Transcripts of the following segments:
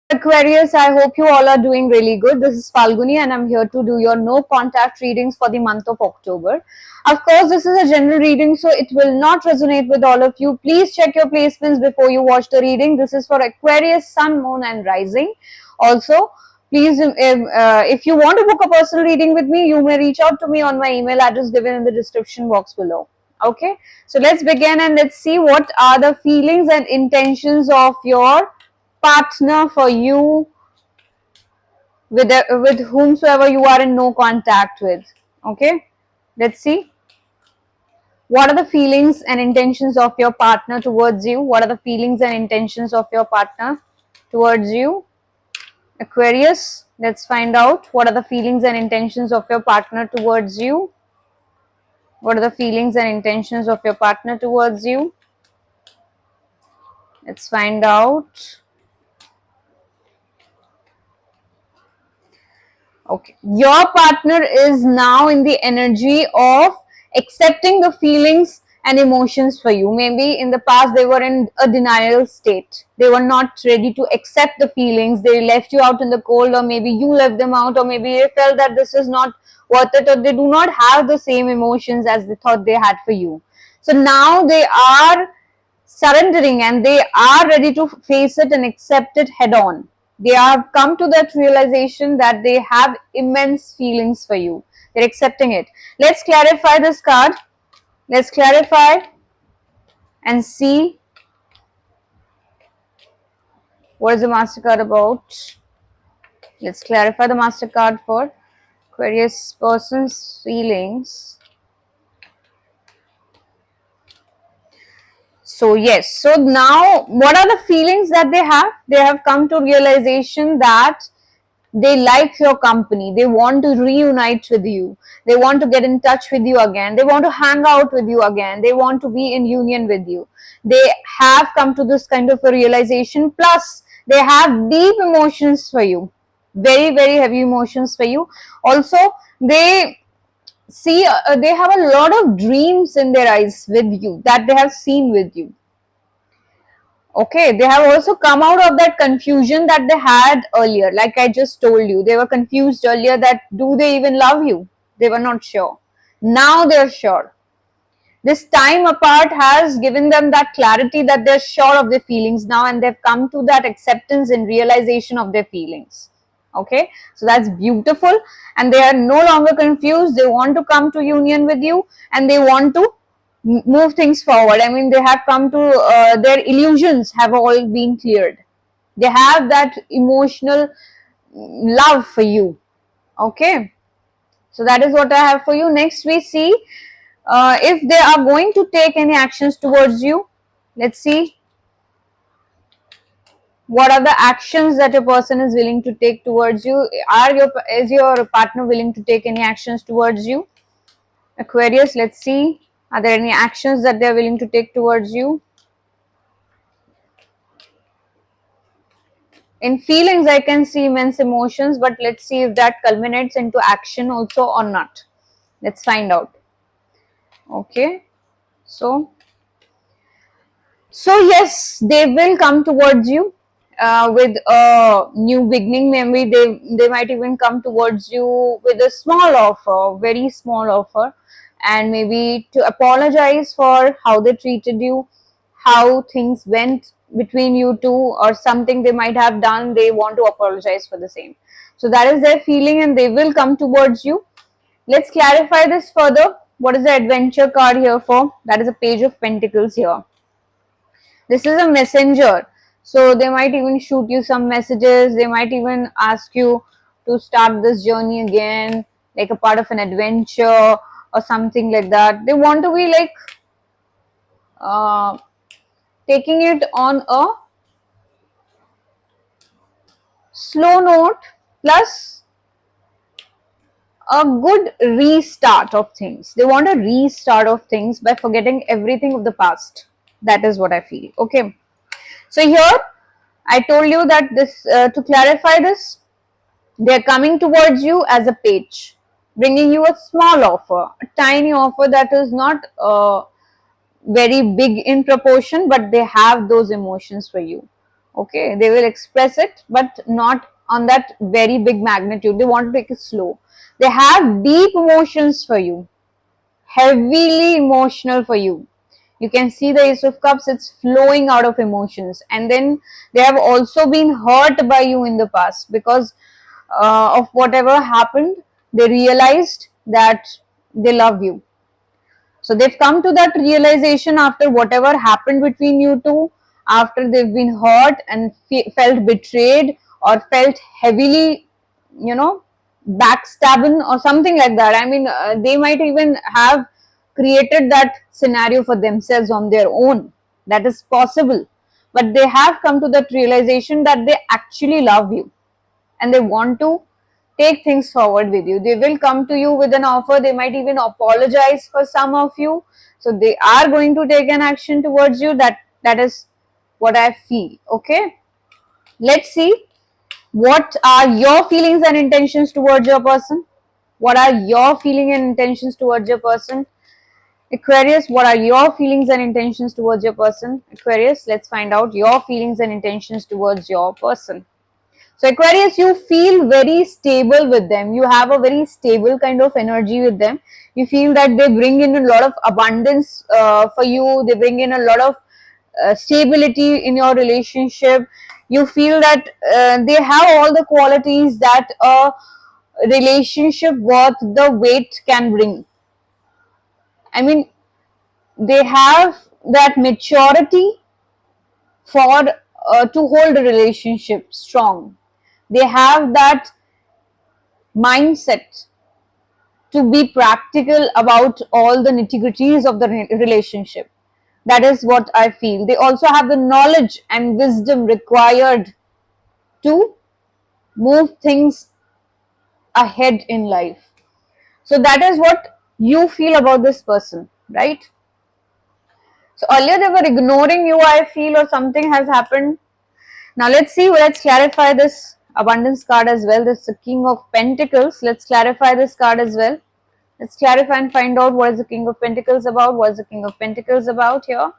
Aquarius, I hope you all are doing really good. This is Falguni and I'm here to do your no contact readings for the month of October. Of course, this is a general reading, so it will not resonate with all of you. Please check your placements before you watch the reading. This is for Aquarius, Sun, Moon, and Rising. Also, please, if you want to book a personal reading with me, you may reach out to me on my email address given in the description box below. Okay, so let's begin and let's see what are the feelings and intentions of your partner for you with whomsoever you are in no contact with. Okay, let's see what are the feelings and intentions of your partner towards you. What are the feelings and intentions of your partner towards you, Aquarius? Let's find out what are the feelings and intentions of your partner towards you. What are the feelings and intentions of your partner towards you? Let's find out. Okay, your partner is now in the energy of accepting the feelings and emotions for you. Maybe in the past they were in a denial state. They were not ready to accept the feelings. They left you out in the cold, or maybe you left them out, or maybe they felt that this is not worth it, or they do not have the same emotions as they thought they had for you. So now they are surrendering and they are ready to face it and accept it head on. They have come to that realization that they have immense feelings for you. They're accepting it. Let's clarify this card. Let's clarify and see what is the Master card about. Let's clarify the Master card for Aquarius person's feelings. So yes, so now what are the feelings that they have? They have come to realization that they like your company. They want to reunite with you. They want to get in touch with you again. They want to hang out with you again. They want to be in union with you. They have come to this kind of a realization. Plus, they have deep emotions for you. Very, very heavy emotions for you. Also, they see, they have a lot of dreams in their eyes with you that they have seen with you. Okay, they have also come out of that confusion that they had earlier. Like I just told you, they were confused earlier that do they even love you? They were not sure. Now they're sure. This time apart has given them that clarity that they're sure of their feelings now, and they've come to that acceptance and realization of their feelings. Okay, so that's beautiful, and they are no longer confused. They want to come to union with you and they want to move things forward. I mean, they have come to their illusions have all been cleared. They have that emotional love for you. Okay, so that is what I have for you. Next, we see if they are going to take any actions towards you. Let's see what are the actions that a person is willing to take towards you. Is your partner willing to take any actions towards you, Aquarius? Let's see. Are there any actions that they are willing to take towards you? In feelings, I can see immense emotions, but let's see if that culminates into action also or not. Let's find out. Okay, so yes, they will come towards you with a new beginning. Maybe they might even come towards you with a small offer, very small offer, and maybe to apologize for how they treated you, how things went between you two, or something they might have done. They want to apologize for the same. So that is their feeling, and they will come towards you. Let's clarify this further. What is the adventure card here for? That is a Page of Pentacles here. This is a messenger, so they might even shoot you some messages. They might even ask you to start this journey again, like a part of an adventure or something like that. They want to be like taking it on a slow note, plus a good restart of things. They want a restart of things by forgetting everything of the past. That is what I feel. Okay, so here I told you that this to clarify this, they're coming towards you as a page, bringing you a small offer, a tiny offer that is not very big in proportion, but they have those emotions for you. Okay, they will express it, but not on that very big magnitude. They want to take it slow. They have deep emotions for you, heavily emotional for you. You can see the Ace of Cups, it's flowing out of emotions. And then they have also been hurt by you in the past because of whatever happened. They realized that they love you. So they've come to that realization after whatever happened between you two, after they've been hurt and felt betrayed or felt heavily, you know, backstabbing or something like that. I mean, they might even have created that scenario for themselves on their own. That is possible. But they have come to that realization that they actually love you and they want to take things forward with you. They will come to you with an offer. They might even apologize for some of you. So they are going to take an action towards you. That is what I feel. Okay. Let's see what are your feelings and intentions towards your person. What are your feelings and intentions towards your person? Aquarius, what are your feelings and intentions towards your person? Aquarius, let's find out your feelings and intentions towards your person. So Aquarius, you feel very stable with them. You have a very stable kind of energy with them. You feel that they bring in a lot of abundance for you. They bring in a lot of stability in your relationship. You feel that they have all the qualities that a relationship worth the wait can bring. I mean, they have that maturity for to hold a relationship strong. They have that mindset to be practical about all the nitty-gritties of the relationship. That is what I feel. They also have the knowledge and wisdom required to move things ahead in life. So that is what you feel about this person, right? So earlier they were ignoring you, I feel, or something has happened. Now let's see, let's clarify this abundance card as well. This is the King of Pentacles. Let's clarify this card as well. Let's clarify and find out what is the King of Pentacles about. What is the King of Pentacles about here?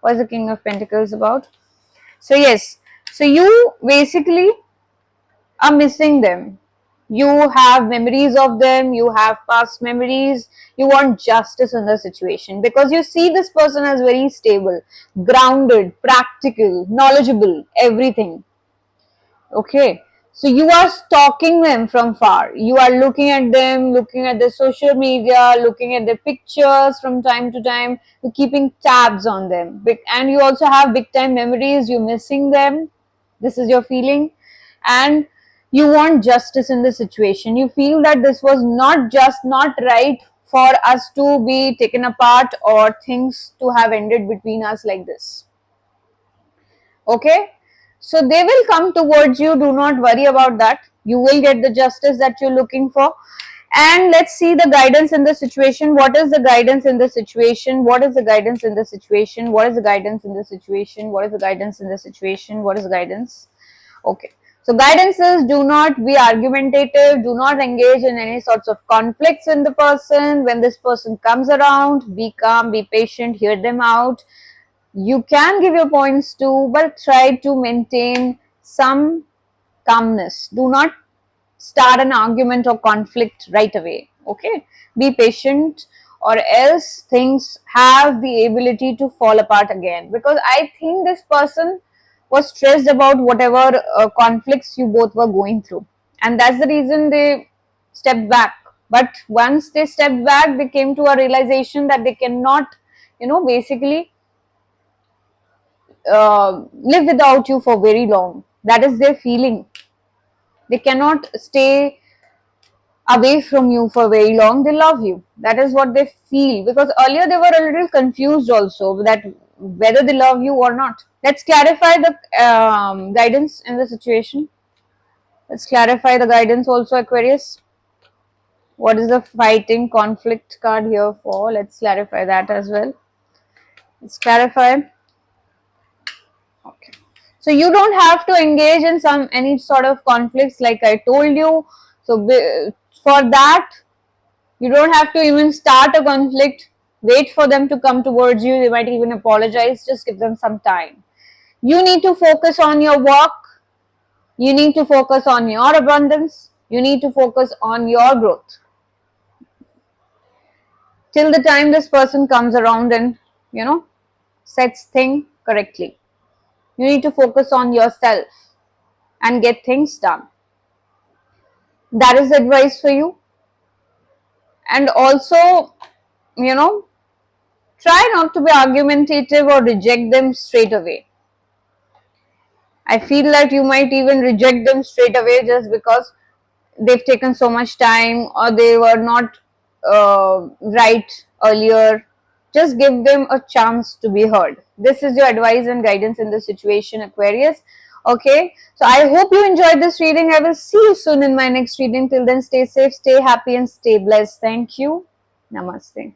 What is the King of Pentacles about? So yes, so you basically are missing them. You have memories of them, you have past memories, you want justice in the situation because you see this person as very stable, grounded, practical, knowledgeable, everything. Okay, so you are stalking them from far. You are looking at them, looking at their social media, looking at their pictures from time to time. You're keeping tabs on them, and you also have big time memories. You're missing them. This is your feeling, and you want justice in the situation. You feel that this was not right for us to be taken apart or things to have ended between us like this. Okay, so they will come towards you. Do not worry about that. You will get the justice that you're looking for. And let's see the guidance in the situation. What is the guidance in the situation? What is the guidance in the situation? What is the guidance in the situation? What is the guidance in the situation? What is the guidance? Okay, so guidance is, do not be argumentative, do not engage in any sorts of conflicts in the person. When this person comes around, be calm, be patient, hear them out. You can give your points too, but try to maintain some calmness. Do not start an argument or conflict right away. Okay, be patient, or else things have the ability to fall apart again. Because I think this person was stressed about whatever conflicts you both were going through, and that's the reason they stepped back. But once they stepped back, they came to a realization that they cannot, basically live without you for very long. That is their feeling. They cannot stay away from you for very long. They love you. That is what they feel. Because earlier they were a little confused also that whether they love you or not. Let's clarify the guidance in the situation. Let's clarify the guidance also, Aquarius. What is the fighting conflict card here for? Let's clarify that as well. Let's clarify. Okay. So you don't have to engage in any sort of conflicts like I told you. So for that, you don't have to even start a conflict. Wait for them to come towards you. They might even apologize. Just give them some time. You need to focus on your work. You need to focus on your abundance. You need to focus on your growth. Till the time this person comes around and, sets things correctly. You need to focus on yourself and get things done. That is advice for you. And also, you know, try not to be argumentative or reject them straight away. I feel that you might even reject them straight away just because they've taken so much time or they were not right earlier. Just give them a chance to be heard. This is your advice and guidance in this situation, Aquarius. Okay, so I hope you enjoyed this reading. I will see you soon in my next reading. Till then, stay safe, stay happy, and stay blessed. Thank you. Namaste.